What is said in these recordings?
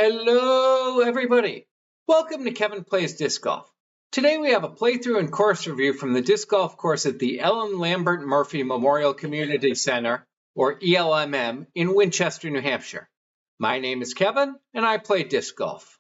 Hello everybody! Welcome to Kevin Plays Disc Golf. Today we have a playthrough and course review from the disc golf course at the E.L.M. Lambert Murphy Memorial Community Center, or E.L.M.M, in Winchester, New Hampshire. My name is Kevin and I play disc golf.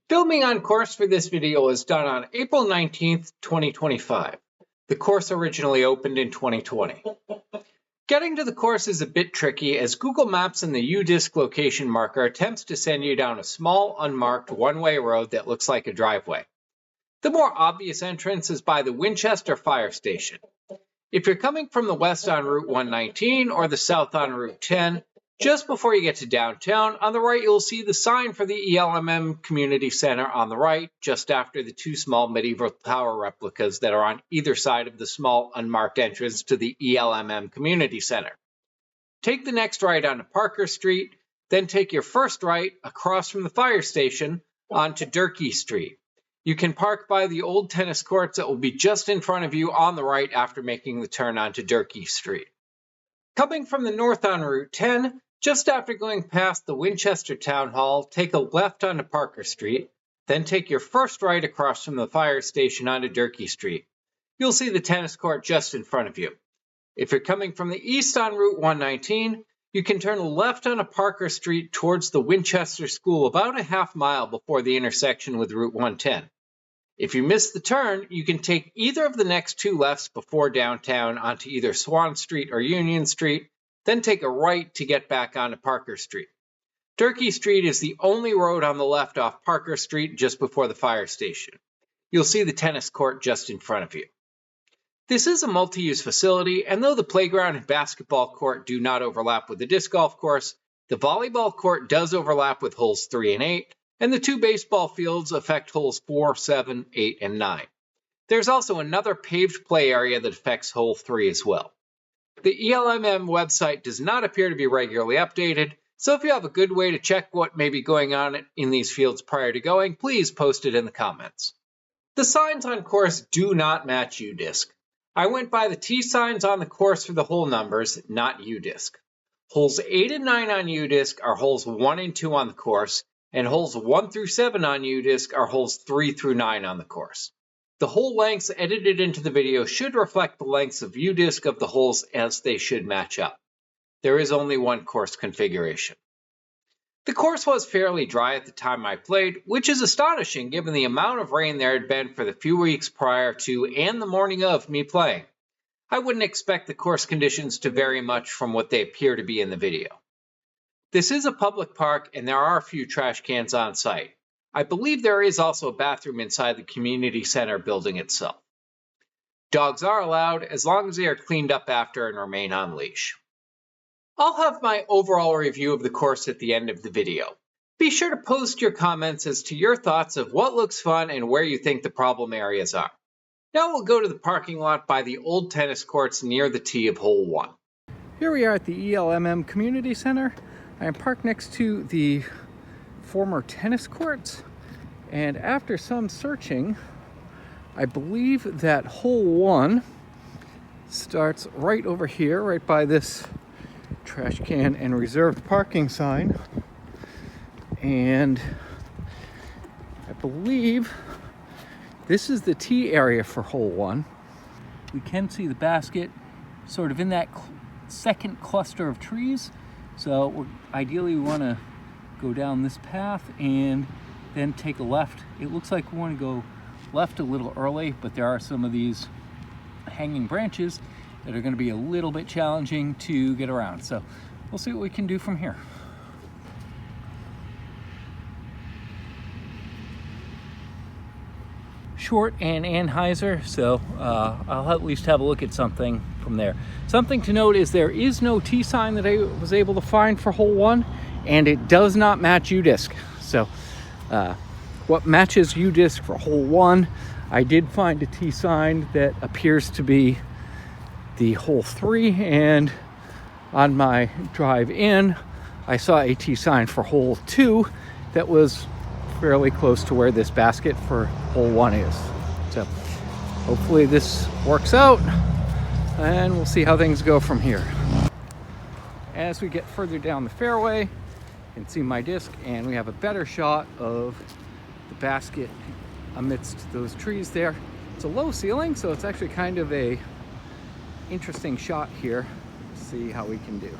Filming on course for this video was done on April 19th, 2025. The course originally opened in 2020. Getting to the course is a bit tricky as Google Maps and the UDisc location marker attempts to send you down a small, unmarked one-way road that looks like a driveway. The more obvious entrance is by the Winchester fire station. If you're coming from the west on Route 119 or the south on Route 10, just before you get to downtown, on the right you'll see the sign for the E.L.M. Community Center on the right, just after the two small medieval tower replicas that are on either side of the small unmarked entrance to the E.L.M. Community Center. Take the next right onto Parker Street, then take your first right across from the fire station onto Durkee Street. You can park by the old tennis courts that will be just in front of you on the right after making the turn onto Durkee Street. Coming from the north on Route 10, just after going past the Winchester Town Hall, take a left onto Parker Street, then take your first right across from the fire station onto Durkee Street. You'll see the tennis court just in front of you. If you're coming from the east on Route 119, you can turn left onto Parker Street towards the Winchester School about a half mile before the intersection with Route 110. If you miss the turn, you can take either of the next two lefts before downtown onto either Swan Street or Union Street, then take a right to get back onto Parker Street. Durkee Street is the only road on the left off Parker Street just before the fire station. You'll see the tennis court just in front of you. This is a multi-use facility, and though the playground and basketball court do not overlap with the disc golf course, the volleyball court does overlap with holes 3 and 8, and the two baseball fields affect holes 4, 7, 8, and 9. There's also another paved play area that affects hole 3 as well. The E.L.M. website does not appear to be regularly updated, so if you have a good way to check what may be going on in these fields prior to going, please post it in the comments. The signs on course do not match UDisc. I went by the T signs on the course for the hole numbers, not UDisc. Holes 8 and 9 on UDisc are holes 1 and 2 on the course, and holes 1 through 7 on UDisc are holes 3 through 9 on the course. The hole lengths edited into the video should reflect the lengths of UDisc of the holes as they should match up. There is only one course configuration. The course was fairly dry at the time I played, which is astonishing given the amount of rain there had been for the few weeks prior to and the morning of me playing. I wouldn't expect the course conditions to vary much from what they appear to be in the video. This is a public park and there are a few trash cans on site. I believe there is also a bathroom inside the community center building itself. Dogs are allowed as long as they are cleaned up after and remain on leash. I'll have my overall review of the course at the end of the video. Be sure to post your comments as to your thoughts of what looks fun and where you think the problem areas are. Now we'll go to the parking lot by the old tennis courts near the tee of hole 1. Here we are at the E.L.M. Community Center. I am parked next to the former tennis courts, and after some searching, I believe that hole 1 starts right over here, right by this trash can and reserved parking sign, and I believe this is the tee area for hole 1. We can see the basket sort of in that second cluster of trees, so ideally we want to go down this path and then take a left. It looks like we want to go left a little early, but there are some of these hanging branches that are going to be a little bit challenging to get around. So we'll see what we can do from here. Short and Anheuser, so I'll at least have a look at something from there. Something to note is there is no T sign that I was able to find for hole 1, and it does not match UDisc. So what matches UDisc for hole 1, I did find a T sign that appears to be the hole 3, and on my drive in, I saw a tee sign for hole 2 that was fairly close to where this basket for hole 1 is. So hopefully this works out, and we'll see how things go from here. As we get further down the fairway, you can see my disc, and we have a better shot of the basket amidst those trees there. It's a low ceiling, so it's actually kind of a interesting shot here. See how we can do.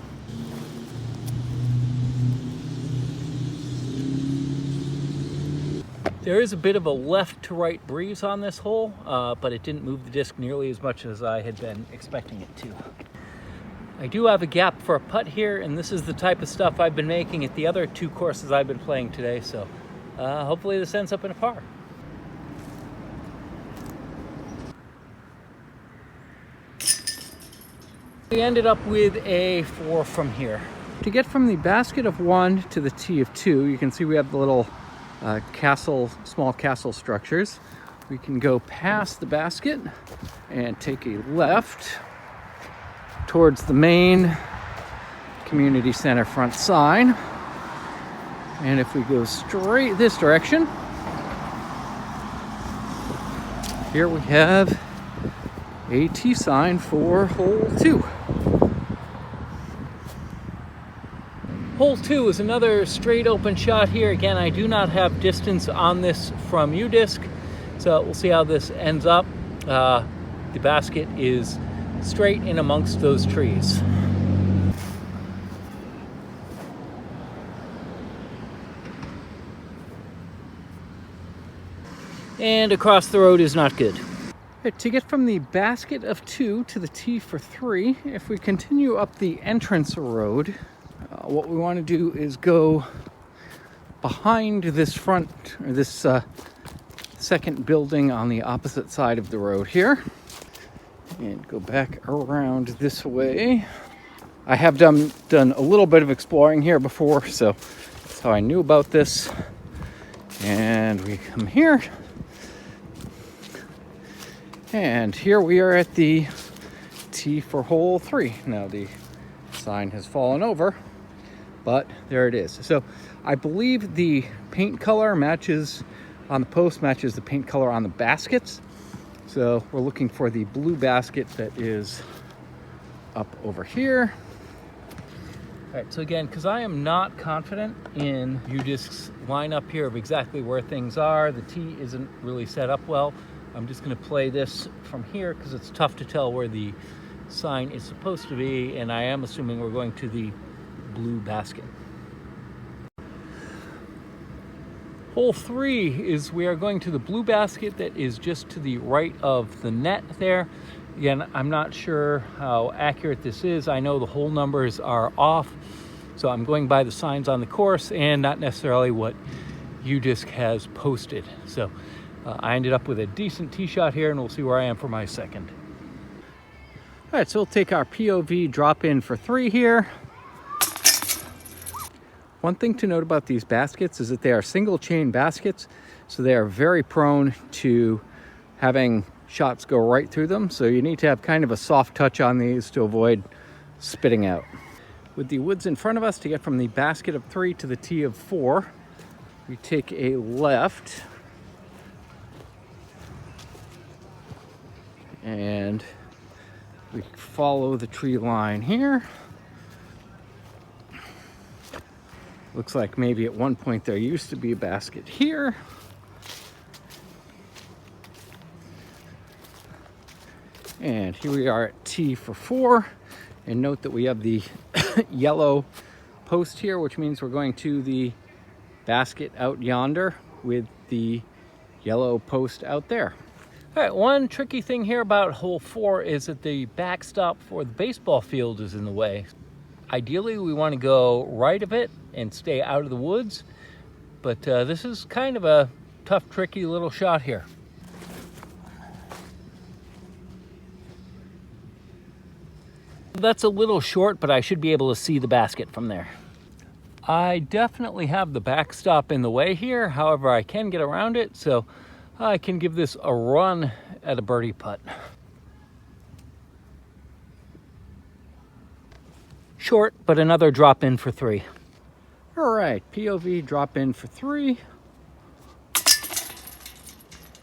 There is a bit of a left to right breeze on this hole, but it didn't move the disc nearly as much as I had been expecting it to. I do have a gap for a putt here, and this is the type of stuff I've been making at the other 2 courses I've been playing today, so hopefully this ends up in a par. We ended up with a 4 from here. To get from the basket of 1 to the tee of 2, you can see we have the little small castle structures. We can go past the basket and take a left towards the main community center front sign. And if we go straight this direction, here we have a tee sign for hole 2. Hole 2 is another straight open shot here. Again, I do not have distance on this from UDisc, so we'll see how this ends up. The basket is straight in amongst those trees. And across the road is not good. To get from the basket of 2 to the tee for 3, if we continue up the entrance road, what we want to do is go behind this front, or this second building on the opposite side of the road here, and go back around this way. I have done a little bit of exploring here before, so that's how I knew about this. And we come here, and here we are at the tee for hole 3. Now the sign has fallen over, but there it is. So I believe the paint color matches on the post matches the paint color on the baskets. So we're looking for the blue basket that is up over here. All right, so again, because I am not confident in UDisc's lineup here of exactly where things are, the tee isn't really set up well. I'm just going to play this from here because it's tough to tell where the sign is supposed to be, and I am assuming we're going to the blue basket. Hole 3 is we are going to the blue basket that is just to the right of the net there. Again, I'm not sure how accurate this is. I know the hole numbers are off, so I'm going by the signs on the course and not necessarily what UDisc has posted. So I ended up with a decent tee shot here, and we'll see where I am for my second. All right, so we'll take our POV drop in for 3 here. One thing to note about these baskets is that they are single chain baskets, so they are very prone to having shots go right through them. So you need to have kind of a soft touch on these to avoid spitting out. With the woods in front of us, to get from the basket of 3 to the tee of 4, we take a left and we follow the tree line here. Looks like maybe at one point there used to be a basket here. And here we are at tee for 4. And note that we have the yellow post here, which means we're going to the basket out yonder with the yellow post out there. All right, one tricky thing here about hole 4 is that the backstop for the baseball field is in the way. Ideally, we want to go right of it and stay out of the woods, but this is kind of a tough, tricky little shot here. That's a little short, but I should be able to see the basket from there. I definitely have the backstop in the way here. However, I can get around it, so I can give this a run at a birdie putt. Short, but another drop in for 3. All right, POV drop in for 3.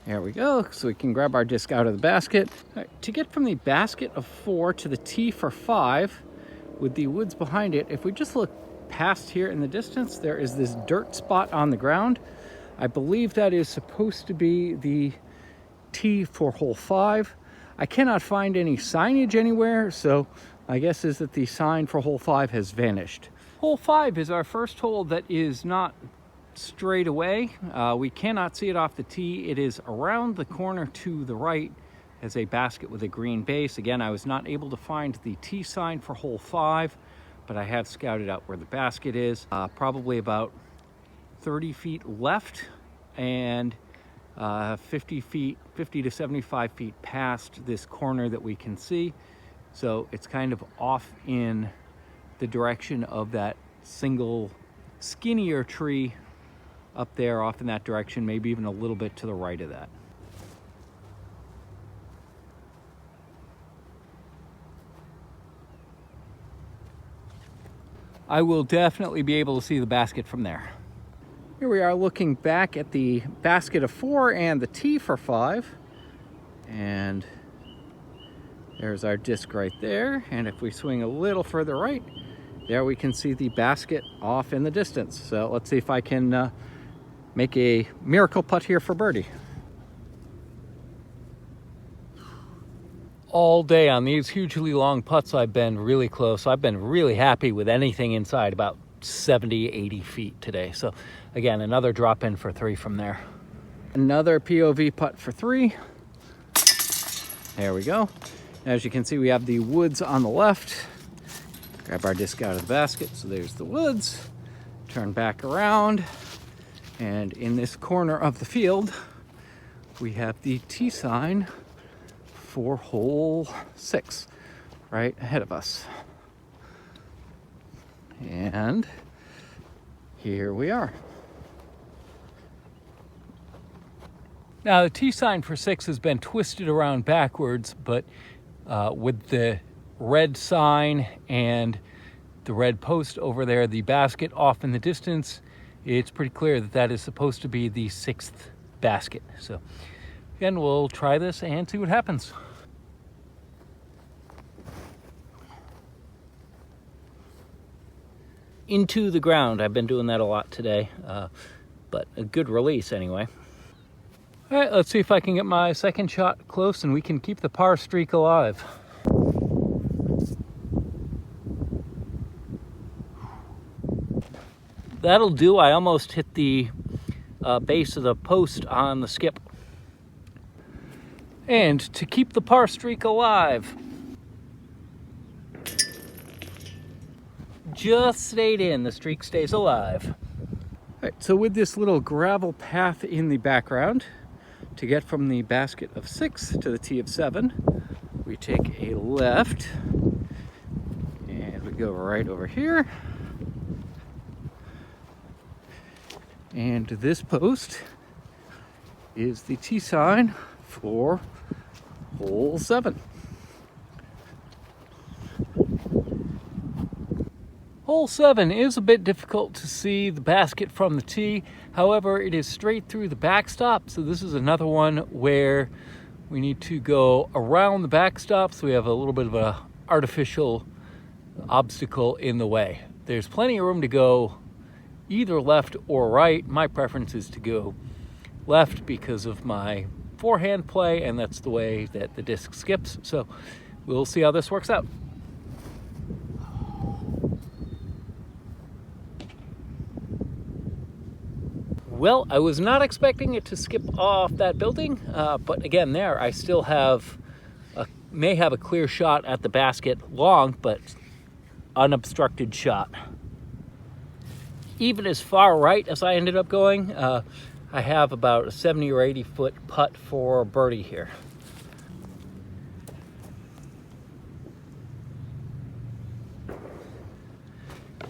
There we go, so we can grab our disc out of the basket. All right, to get from the basket of 4 to the tee for 5, with the woods behind it, if we just look past here in the distance, there is this dirt spot on the ground. I believe that is supposed to be the tee for hole 5. I cannot find any signage anywhere, so my guess is that the sign for hole 5 has vanished. Hole 5 is our first hole that is not straight away. We cannot see it off the tee. It is around the corner to the right as a basket with a green base. Again, I was not able to find the tee sign for hole 5, but I have scouted out where the basket is. Probably about 30 feet left and 50 to 75 feet past this corner that we can see. So it's kind of off in the direction of that single skinnier tree up there, off in that direction, maybe even a little bit to the right of that. I will definitely be able to see the basket from there. Here we are looking back at the basket of 4 and the tee for 5. And there's our disc right there. And if we swing a little further right, there we can see the basket off in the distance. So let's see if I can make a miracle putt here for birdie. All day on these hugely long putts, I've been really close. I've been really happy with anything inside about 70, 80 feet today. So again, another drop in for 3 from there. Another POV putt for 3. There we go. As you can see, we have the woods on the left. Grab our disc out of the basket. So there's the woods. Turn back around. And in this corner of the field, we have the tee sign for hole 6 right ahead of us. And here we are. Now the tee sign for 6 has been twisted around backwards, but with the red sign and the red post over there, the basket off in the distance, it's pretty clear that that is supposed to be the 6th basket. So again, we'll try this and see what happens. Into the ground. I've been doing that a lot today, but a good release anyway. All right, let's see if I can get my second shot close and we can keep the par streak alive. That'll do. I almost hit the base of the post on the skip. And to keep the par streak alive, just stayed in. The streak stays alive. All right, so with this little gravel path in the background, to get from the basket of 6 to the tee of 7, we take a left and we go right over here. And this post is the tee sign for hole 7. Hole 7 is a bit difficult to see the basket from the tee. However, it is straight through the backstop. So this is another one where we need to go around the backstop. So we have a little bit of an artificial obstacle in the way. There's plenty of room to go either left or right. My preference is to go left because of my forehand play, and that's the way that the disc skips. So we'll see how this works out. Well, I was not expecting it to skip off that building, but again, there I still may have a clear shot at the basket, long but unobstructed shot. Even as far right as I ended up going, I have about a 70 or 80 foot putt for birdie here.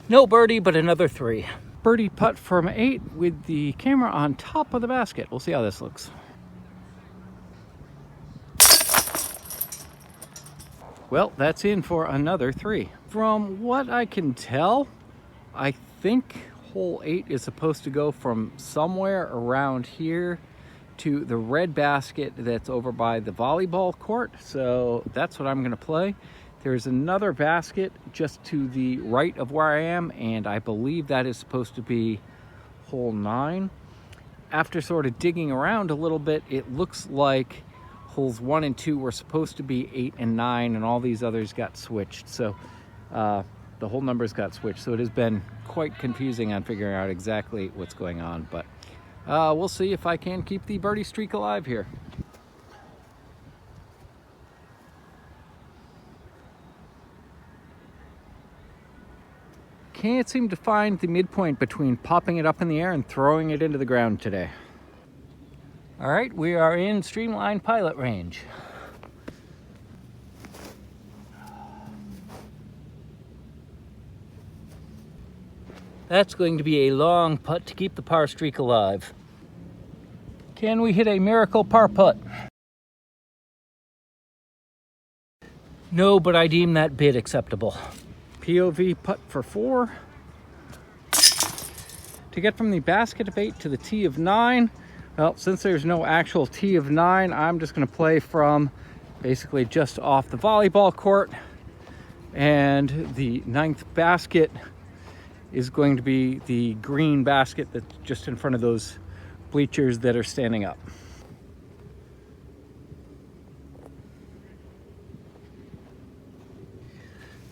No birdie, but another 3. Birdie putt from 8 with the camera on top of the basket. We'll see how this looks. Well, that's in for another 3. From what I can tell, I think hole 8 is supposed to go from somewhere around here to the red basket that's over by the volleyball court. So that's what I'm going to play. There's another basket just to the right of where I am, and I believe that is supposed to be hole 9. After sort of digging around a little bit, it looks like holes 1 and 2 were supposed to be 8 and 9, and all these others got switched. So the hole numbers got switched. So it has been quite confusing on figuring out exactly what's going on, but we'll see if I can keep the birdie streak alive here. Can't seem to find the midpoint between popping it up in the air and throwing it into the ground today. All right, we are in Streamline Pilot Range. That's going to be a long putt to keep the par streak alive. Can we hit a miracle par putt? No, but I deem that bid acceptable. POV putt for 4. To get from the basket of 8 to the tee of 9, well, since there's no actual tee of 9, I'm just going to play from basically just off the volleyball court. And the 9th basket is going to be the green basket that's just in front of those bleachers that are standing up.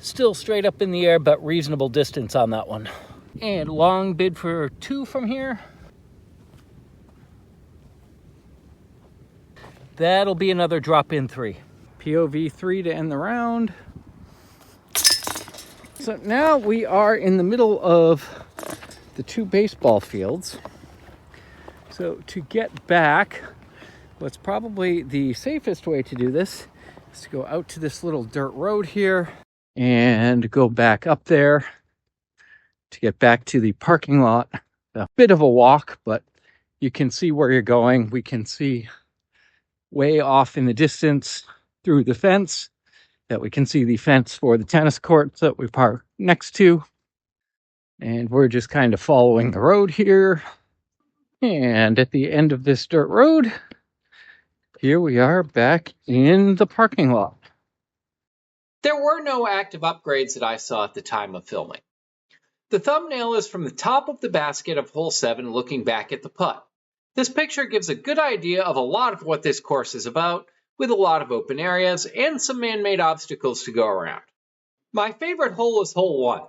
Still straight up in the air, but reasonable distance on that one. And long bid for 2 from here. That'll be another drop in 3. POV 3 to end the round. So now we are in the middle of the 2 baseball fields. So to get back, what's probably the safest way to do this is to go out to this little dirt road here and go back up there to get back to the parking lot. A bit of a walk, but you can see where you're going. We can see way off in the distance through the fence that we can see the fence for the tennis courts that we park next to. And we're just kind of following the road here. And at the end of this dirt road, here we are back in the parking lot. There were no active upgrades that I saw at the time of filming. The thumbnail is from the top of the basket of hole 7 looking back at the putt. This picture gives a good idea of a lot of what this course is about, with a lot of open areas and some man-made obstacles to go around. My favorite hole is hole 1.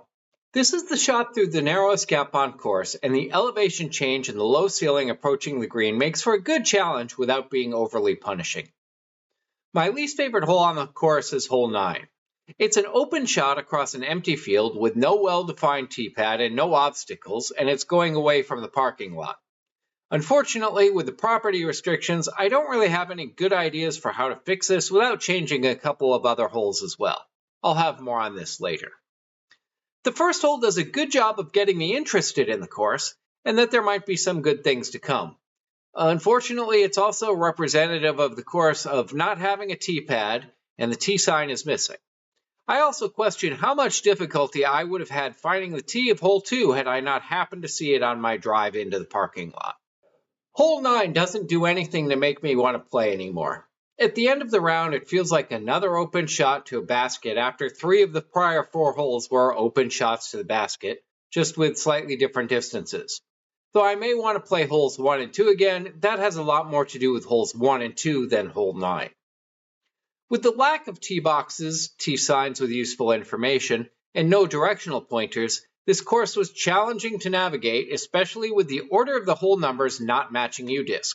This is the shot through the narrowest gap on course, and the elevation change in the low ceiling approaching the green makes for a good challenge without being overly punishing. My least favorite hole on the course is hole 9. It's an open shot across an empty field with no well-defined tee pad and no obstacles, and it's going away from the parking lot. Unfortunately, with the property restrictions, I don't really have any good ideas for how to fix this without changing a couple of other holes as well. I'll have more on this later. The first hole does a good job of getting me interested in the course, and that there might be some good things to come. Unfortunately, it's also representative of the course of not having a tee pad, and the tee sign is missing. I also question how much difficulty I would have had finding the tee of hole 2 had I not happened to see it on my drive into the parking lot. Hole 9 doesn't do anything to make me want to play anymore. At the end of the round, it feels like another open shot to a basket after 3 of the prior 4 holes were open shots to the basket, just with slightly different distances. Though I may want to play holes 1 and 2 again, that has a lot more to do with holes 1 and 2 than hole 9. With the lack of tee boxes, tee signs with useful information, and no directional pointers, this course was challenging to navigate, especially with the order of the hole numbers not matching UDisc.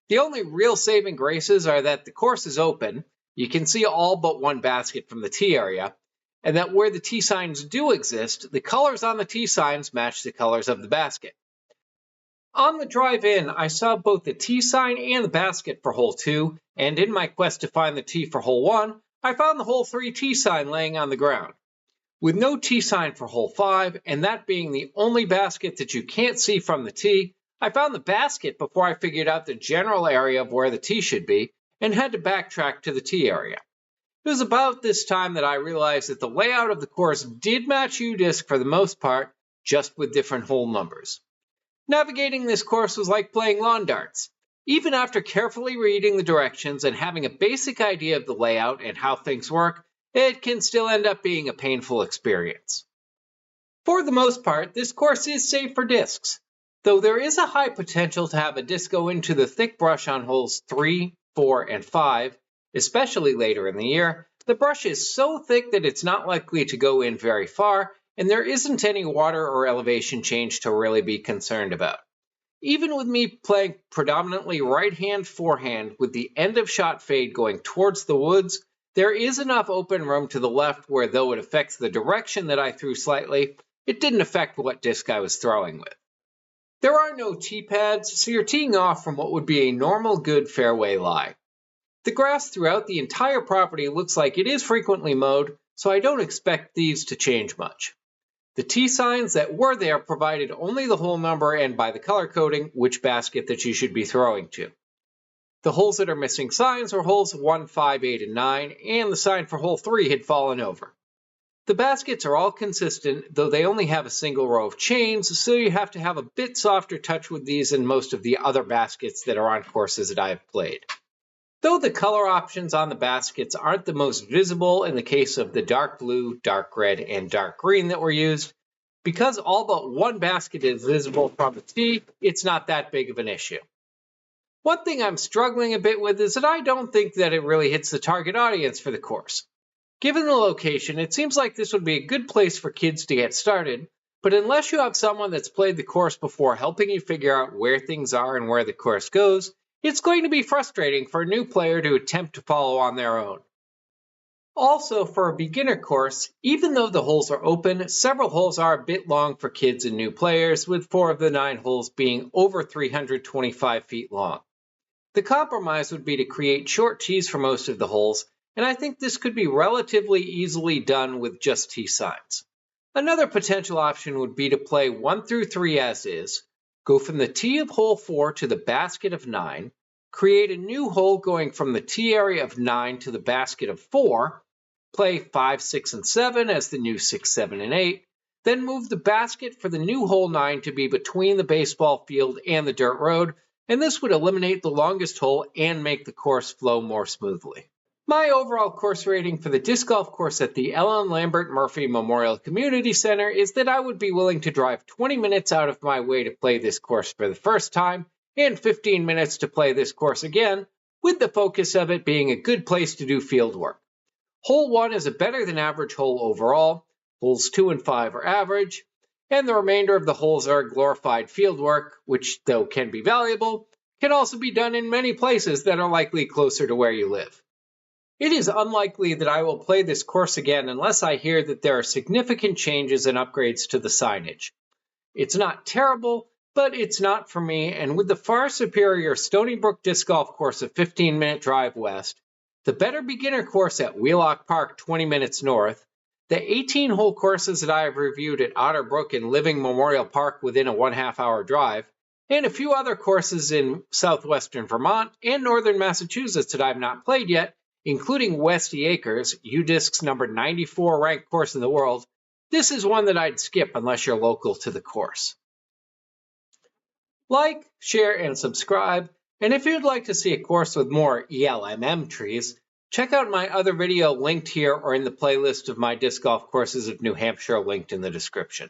The only real saving graces are that the course is open, you can see all but 1 basket from the tee area, and that where the tee signs do exist, the colors on the tee signs match the colors of the basket. On the drive in, I saw both the tee sign and the basket for hole 2, and in my quest to find the tee for hole 1, I found the hole 3 tee sign laying on the ground. With no tee sign for hole 5, and that being the only basket that you can't see from the tee, I found the basket before I figured out the general area of where the tee should be, and had to backtrack to the tee area. It was about this time that I realized that the layout of the course did match UDisc for the most part, just with different hole numbers. Navigating this course was like playing lawn darts. Even after carefully reading the directions and having a basic idea of the layout and how things work, it can still end up being a painful experience. For the most part, this course is safe for discs, though there is a high potential to have a disc go into the thick brush on holes 3, 4, and 5, especially later in the year. The brush is so thick that it's not likely to go in very far, and there isn't any water or elevation change to really be concerned about. Even with me playing predominantly right-hand forehand with the end of shot fade going towards the woods, there is enough open room to the left where, though it affects the direction that I threw slightly, it didn't affect what disc I was throwing with. There are no tee pads, so you're teeing off from what would be a normal good fairway lie. The grass throughout the entire property looks like it is frequently mowed, so I don't expect these to change much. The tee signs that were there provided only the hole number and by the color coding which basket that you should be throwing to. The holes that are missing signs are holes 1, 5, 8, and 9, and the sign for hole 3 had fallen over. The baskets are all consistent, though they only have a single row of chains, so you have to have a bit softer touch with these than most of the other baskets that are on courses that I have played. Though the color options on the baskets aren't the most visible in the case of the dark blue, dark red, and dark green that were used, because all but one basket is visible from the tee, it's not that big of an issue. One thing I'm struggling a bit with is that I don't think that it really hits the target audience for the course. Given the location, it seems like this would be a good place for kids to get started, but unless you have someone that's played the course before helping you figure out where things are and where the course goes, it's going to be frustrating for a new player to attempt to follow on their own. Also, for a beginner course, even though the holes are open, several holes are a bit long for kids and new players, with 4 of the 9 holes being over 325 feet long. The compromise would be to create short tees for most of the holes, and I think this could be relatively easily done with just tee signs. Another potential option would be to play 1 through 3 as is, go from the tee of hole 4 to the basket of 9, create a new hole going from the tee area of 9 to the basket of 4, play 5, 6, and 7 as the new 6, 7, and 8, then move the basket for the new hole 9 to be between the baseball field and the dirt road, and this would eliminate the longest hole and make the course flow more smoothly. My overall course rating for the disc golf course at the E.L.M. Lambert Murphy Memorial Community Center is that I would be willing to drive 20 minutes out of my way to play this course for the first time, and 15 minutes to play this course again, with the focus of it being a good place to do field work. Hole 1 is a better than average hole overall, holes 2 and 5 are average, and the remainder of the holes are glorified field work, which, though can be valuable, can also be done in many places that are likely closer to where you live. It is unlikely that I will play this course again unless I hear that there are significant changes and upgrades to the signage. It's not terrible, but it's not for me, and with the far superior Stony Brook Disc Golf Course a 15-minute drive west, the better beginner course at Wheelock Park 20 minutes north, the 18-hole courses that I have reviewed at Otter Brook and Living Memorial Park within a 1.5-hour drive, and a few other courses in southwestern Vermont and northern Massachusetts that I have not played yet, including Westy Acres, UDisc's number 94 ranked course in the world, this is one that I'd skip unless you're local to the course. Like, share, and subscribe, and if you'd like to see a course with more E.L.M. trees, check out my other video linked here or in the playlist of my disc golf courses of New Hampshire linked in the description.